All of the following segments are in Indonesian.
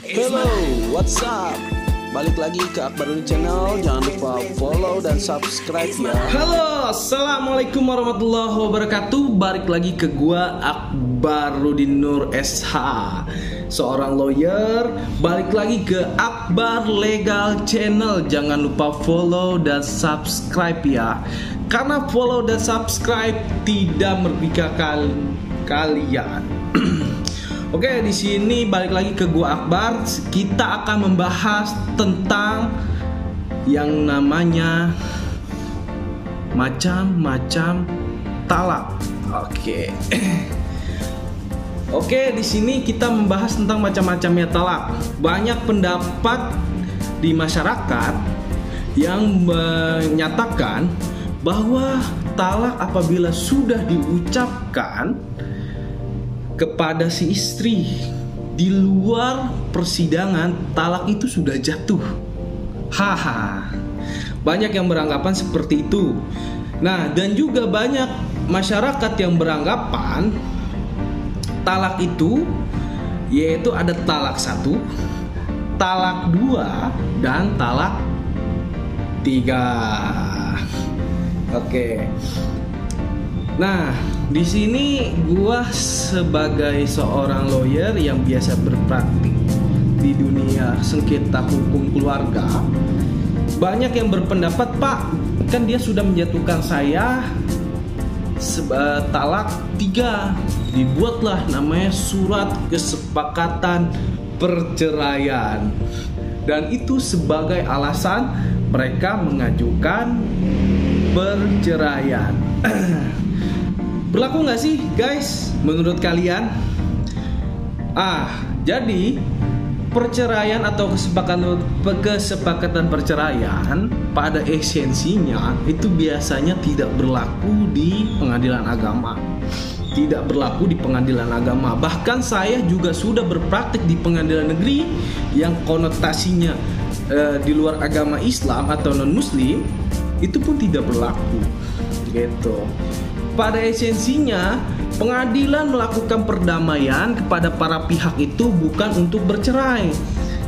Hello, what's up? Balik lagi ke Akbarudin Channel. Jangan lupa follow dan subscribe ya. Halo, assalamualaikum warahmatullahi wabarakatuh. Balik lagi ke gua Akbarudin Nur SH, seorang lawyer. Balik lagi ke Akbar Legal Channel. Jangan lupa follow dan subscribe ya. Karena follow dan subscribe tidak merugikan kalian. Oke, di sini balik lagi ke gua Akbar. Kita akan membahas tentang yang namanya macam-macam talak. Oke. Oke, di sini kita membahas tentang macam-macamnya talak. Banyak pendapat di masyarakat yang menyatakan bahwa talak apabila sudah diucapkan kepada si istri di luar persidangan, talak itu sudah jatuh. Haha. Banyak yang beranggapan seperti itu. Nah, dan juga banyak masyarakat yang beranggapan talak itu yaitu ada talak 1, talak 2, dan talak 3. Oke. Nah, di sini gua sebagai seorang lawyer yang biasa berpraktik di dunia sengketa hukum keluarga, banyak yang berpendapat, Pak, kan dia sudah menjatuhkan saya talak 3. Dibuatlah namanya surat kesepakatan perceraian. Dan itu sebagai alasan mereka mengajukan perceraian. Berlaku nggak sih guys menurut kalian? Jadi perceraian atau kesepakatan perceraian pada esensinya itu biasanya tidak berlaku di pengadilan agama. Tidak berlaku di pengadilan agama. Bahkan saya juga sudah berpraktik di pengadilan negeri yang konotasinya di luar agama Islam atau non-Muslim, itu pun tidak berlaku. Gitu. Pada esensinya, pengadilan melakukan perdamaian kepada para pihak itu bukan untuk bercerai,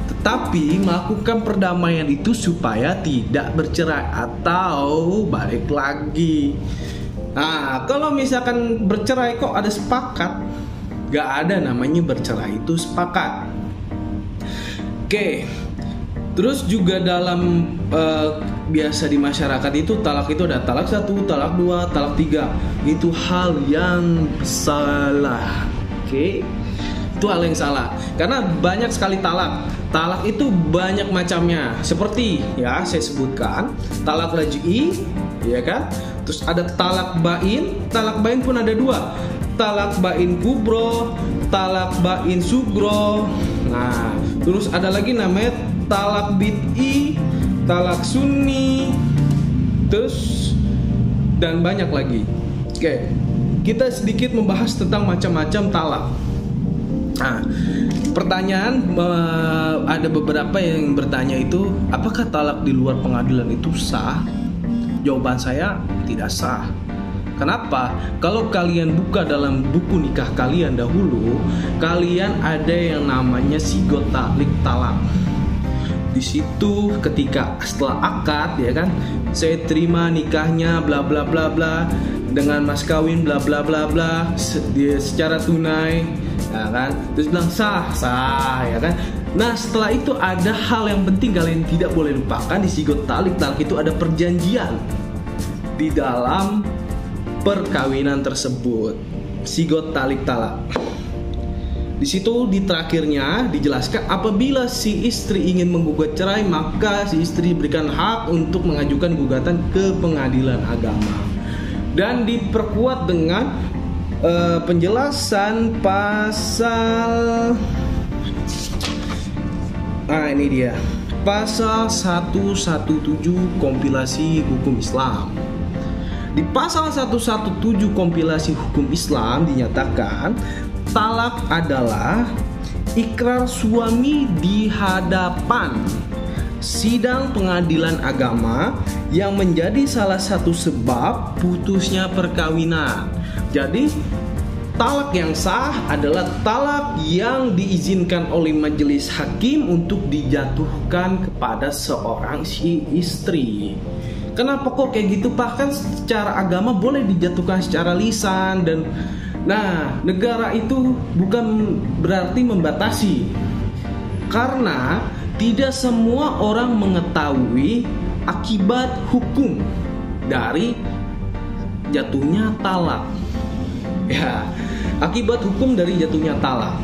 tetapi melakukan perdamaian itu supaya tidak bercerai atau balik lagi. Nah, kalau misalkan bercerai kok ada sepakat, gak ada namanya bercerai itu sepakat. Oke. Terus juga dalam biasa di masyarakat itu talak itu ada talak 1, talak 2, talak 3. Itu hal yang salah. Oke. Itu hal yang salah. Karena banyak sekali talak. Talak itu banyak macamnya. Seperti ya saya sebutkan, talak raj'i, ya kan? Terus ada talak bain. Talak bain pun ada 2. Talak bain kubro, talak bain sugro. Nah, terus ada lagi namanya talak bid'i, talak sunni, terus dan banyak lagi. Oke, kita sedikit membahas tentang macam-macam talak. Nah, pertanyaan ada beberapa yang bertanya itu, apakah talak di luar pengadilan itu sah? Jawaban saya tidak sah. Kenapa? Kalau kalian buka dalam buku nikah kalian dahulu, kalian ada yang namanya sigot taklik talak. Di situ ketika setelah akad, ya kan, saya terima nikahnya bla bla bla bla dengan mas kawin bla bla bla bla secara tunai, ya kan, terus bilang sah ya kan. Nah, setelah itu ada hal yang penting kalian tidak boleh lupakan. Di sigot talik itu ada perjanjian di dalam perkawinan tersebut, sigot talik talak. Di situ di terakhirnya dijelaskan apabila si istri ingin menggugat cerai, maka si istri diberikan hak untuk mengajukan gugatan ke pengadilan agama. Dan diperkuat dengan penjelasan pasal, ini dia, pasal 117 kompilasi hukum Islam. Di pasal 117 kompilasi hukum Islam dinyatakan talak adalah ikrar suami di hadapan sidang pengadilan agama yang menjadi salah satu sebab putusnya perkawinan. Jadi talak yang sah adalah talak yang diizinkan oleh majelis hakim untuk dijatuhkan kepada seorang si istri. Kenapa kok kayak gitu Pak? Kan secara agama boleh dijatuhkan secara lisan dan negara itu bukan berarti membatasi. Karena tidak semua orang mengetahui akibat hukum dari jatuhnya talak. Ya, akibat hukum dari jatuhnya talak.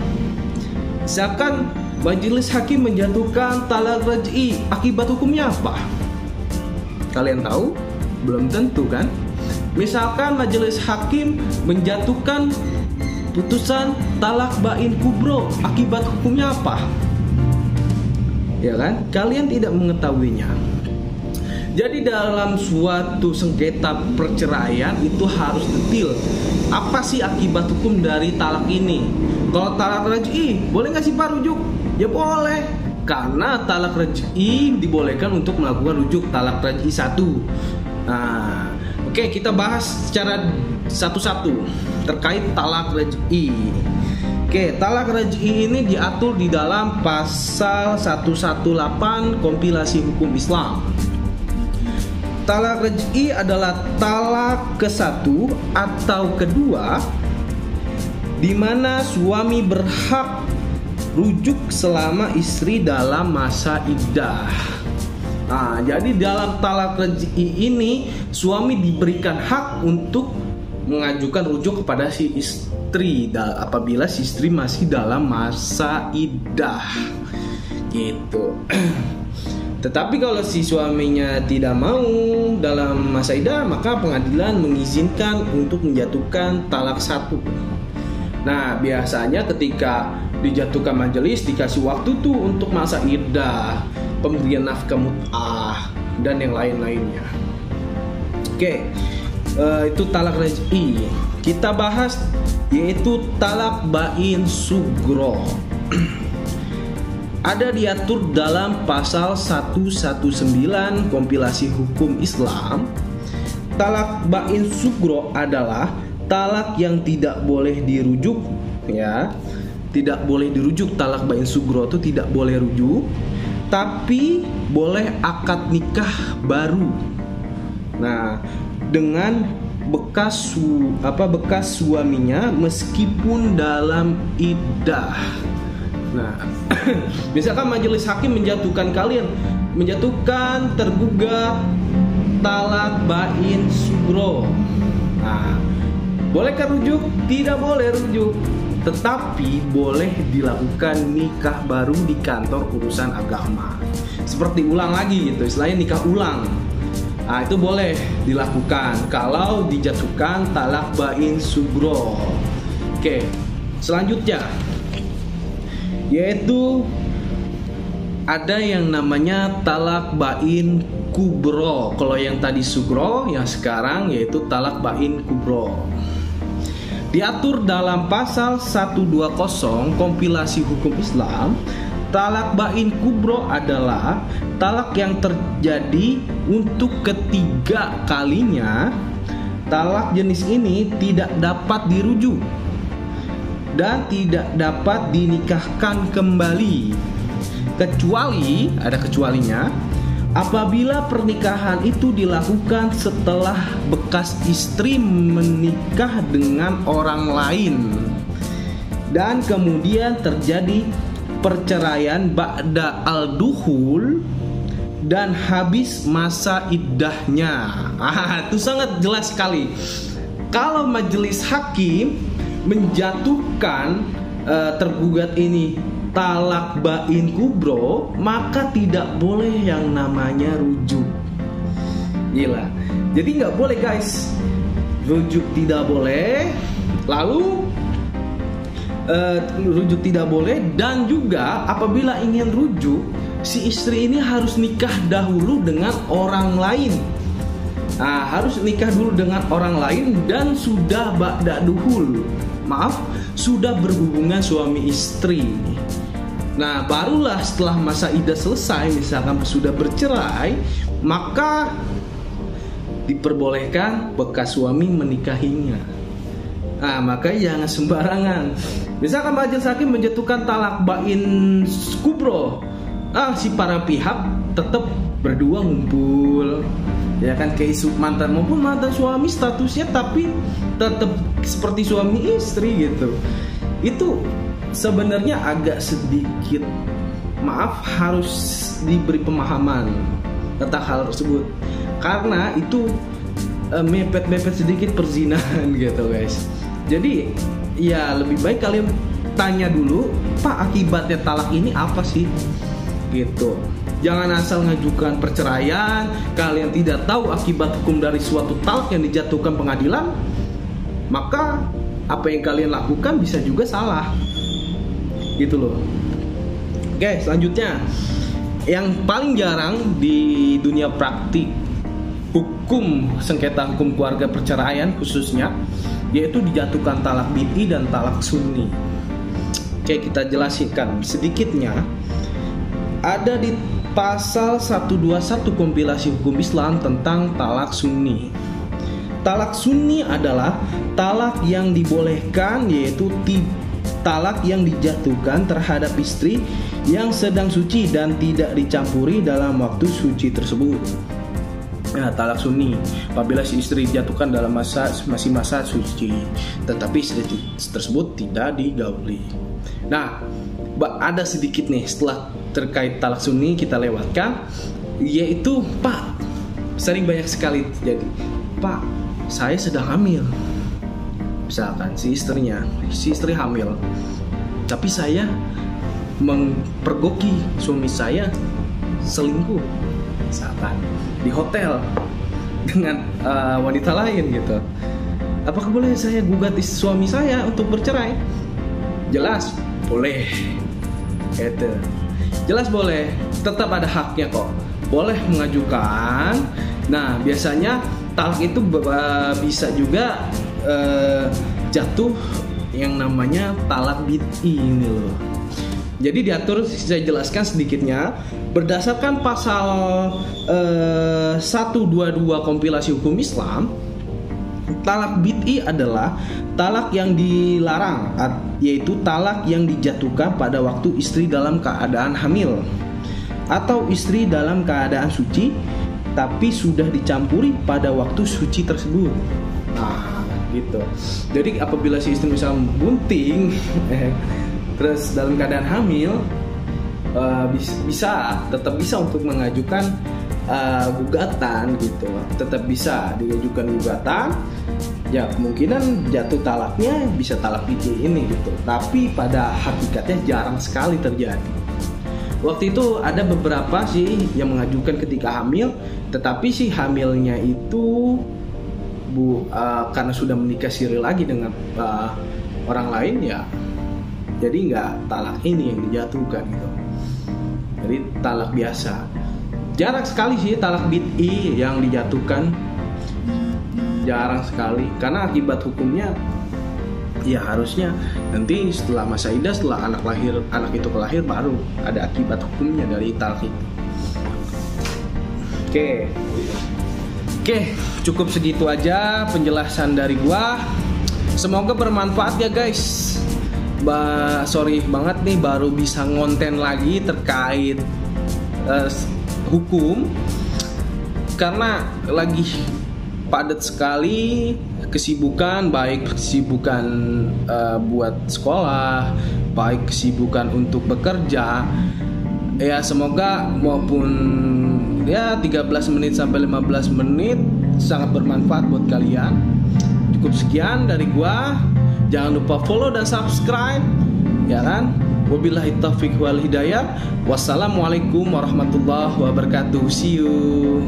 Misalkan majelis hakim menjatuhkan talak raj'i, akibat hukumnya apa? Kalian tahu? Belum tentu kan? Misalkan majelis hakim menjatuhkan putusan talak bain kubro, akibat hukumnya apa? Ya kan? Kalian tidak mengetahuinya. Jadi dalam suatu sengketa perceraian itu harus detail. Apa sih akibat hukum dari talak ini? Kalau talak raj'i, boleh nggak sih Pak rujuk? Ya boleh. Karena talak raj'i dibolehkan untuk melakukan rujuk talak raj'i 1. Nah, oke, kita bahas secara satu-satu terkait talak raj'i. Oke, talak raj'i ini diatur di dalam pasal 118 kompilasi hukum Islam. Talak raj'i adalah talak ke-1 atau kedua di mana suami berhak rujuk selama istri dalam masa iddah. Nah, jadi dalam talak raj'i ini suami diberikan hak untuk mengajukan rujuk kepada si istri apabila si istri masih dalam masa iddah. Gitu. Tetapi kalau si suaminya tidak mau dalam masa iddah, maka pengadilan mengizinkan untuk menjatuhkan talak 1. Nah, biasanya ketika dijatuhkan majelis dikasih waktu tuh untuk masa iddah, pemberian nafkah mut'ah dan yang lain-lainnya. Oke, itu talak raj'i. Kita bahas yaitu talak bain sugro. Ada diatur dalam pasal 119 kompilasi hukum Islam. Talak bain sugro adalah talak yang tidak boleh dirujuk, ya. Tidak boleh dirujuk. Talak bain sugro itu tidak boleh rujuk, tapi boleh akad nikah baru. Nah, dengan bekas suaminya meskipun dalam iddah. Nah, misalkan majelis hakim menjatuhkan tergugat talak bain sugro. Nah, bolehkah rujuk? Tidak boleh rujuk, tetapi boleh dilakukan nikah baru di kantor urusan agama. Seperti ulang lagi gitu, istilahnya nikah ulang. Nah, itu boleh dilakukan kalau dijatuhkan talak bain sugro. Oke, selanjutnya yaitu ada yang namanya talak bain kubro. Kalau yang tadi sugro, yang sekarang yaitu talak bain kubro. Diatur dalam pasal 120 kompilasi hukum Islam. Talak bain kubro adalah talak yang terjadi untuk ketiga kalinya. Talak jenis ini tidak dapat dirujuk dan tidak dapat dinikahkan kembali, kecuali, ada kecualinya, apabila pernikahan itu dilakukan setelah bekas istri menikah dengan orang lain dan kemudian terjadi perceraian ba'da al-duhul dan habis masa iddahnya. Itu sangat jelas sekali. Kalau majelis hakim menjatuhkan tergugat ini talak bain kubro, maka tidak boleh yang namanya rujuk. Gila. Jadi nggak boleh guys, rujuk tidak boleh. Lalu rujuk tidak boleh, dan juga apabila ingin rujuk, si istri ini harus nikah dahulu dengan orang lain. Nah, harus nikah dulu dengan orang lain dan sudah ba'da duhul. Sudah berhubungan suami istri. Nah, barulah setelah masa iddah selesai, misalkan sudah bercerai, maka diperbolehkan bekas suami menikahinya. Nah, makanya jangan sembarangan. Misalkan majelis hakim menjatuhkan talak bain kubro, si para pihak tetap berdua ngumpul, ya kan, kayak mantan maupun mantan suami statusnya, tapi tetap seperti suami istri gitu. Itu sebenarnya agak sedikit, maaf, harus diberi pemahaman tentang hal tersebut, karena itu mepet-mepet sedikit perzinahan gitu guys. Jadi ya lebih baik kalian tanya dulu, Pak, akibatnya talak ini apa sih gitu. Jangan asal ngajukan perceraian, kalian tidak tahu akibat hukum dari suatu talak yang dijatuhkan pengadilan, maka apa yang kalian lakukan bisa juga salah gitu loh. Oke, selanjutnya yang paling jarang di dunia praktik hukum sengketa hukum keluarga perceraian khususnya, yaitu dijatuhkan talak bid'i dan talak sunni. Oke, kita jelaskan sedikitnya. Ada di pasal 121 kompilasi hukum Islam tentang talak sunni. Talak sunni adalah talak yang dibolehkan, yaitu talak yang dijatuhkan terhadap istri yang sedang suci dan tidak dicampuri dalam waktu suci tersebut. Nah, talak sunni apabila si istri dijatuhkan dalam masih masa suci, tetapi istri tersebut tidak digauli. Nah, ada sedikit nih setelah terkait talak sunni kita lewatkan, yaitu Pak, sering banyak sekali terjadi, Pak, saya sedang hamil. Misalkan si istri hamil, tapi saya mempergoki suami saya selingkuh, misalkan di hotel dengan wanita lain gitu. Apakah boleh saya gugat suami saya untuk bercerai? Jelas boleh. Itu jelas boleh, tetap ada haknya kok, boleh mengajukan. Nah, biasanya talak itu bisa juga jatuh yang namanya talak bid'i ini loh. Jadi diatur, saya jelaskan sedikitnya, berdasarkan pasal 122 kompilasi hukum Islam, talak bid'i adalah talak yang dilarang, yaitu talak yang dijatuhkan pada waktu istri dalam keadaan hamil atau istri dalam keadaan suci tapi sudah dicampuri pada waktu suci tersebut. Nah, gitu. Jadi apabila si istri misalnya bunting terus dalam keadaan hamil, tetap bisa untuk mengajukan gugatan gitu. Tetap bisa diajukan gugatan. Ya, kemungkinan jatuh talaknya bisa talak bid'i ini gitu. Tapi pada hakikatnya jarang sekali terjadi. Waktu itu ada beberapa sih yang mengajukan ketika hamil, tetapi si hamilnya itu karena sudah menikah siri lagi dengan orang lain, ya jadi nggak talak ini yang dijatuhkan gitu. Jadi talak biasa. Jarang sekali sih talak bid'i yang dijatuhkan, jarang sekali, karena akibat hukumnya ya harusnya nanti setelah masa iddah, setelah anak itu kelahir, baru ada akibat hukumnya dari talak itu. Oke, cukup segitu aja penjelasan dari gua. Semoga bermanfaat ya guys. Sorry banget nih baru bisa ngonten lagi terkait hukum, karena lagi padat sekali kesibukan, baik kesibukan buat sekolah, baik kesibukan untuk bekerja. Ya, semoga maupun ya 13 menit sampai 15 menit sangat bermanfaat buat kalian. Cukup sekian dari gua. Jangan lupa follow dan subscribe, ya kan? Wabillahi taufiq wal hidayah. Wassalamualaikum warahmatullahi wabarakatuh. See you.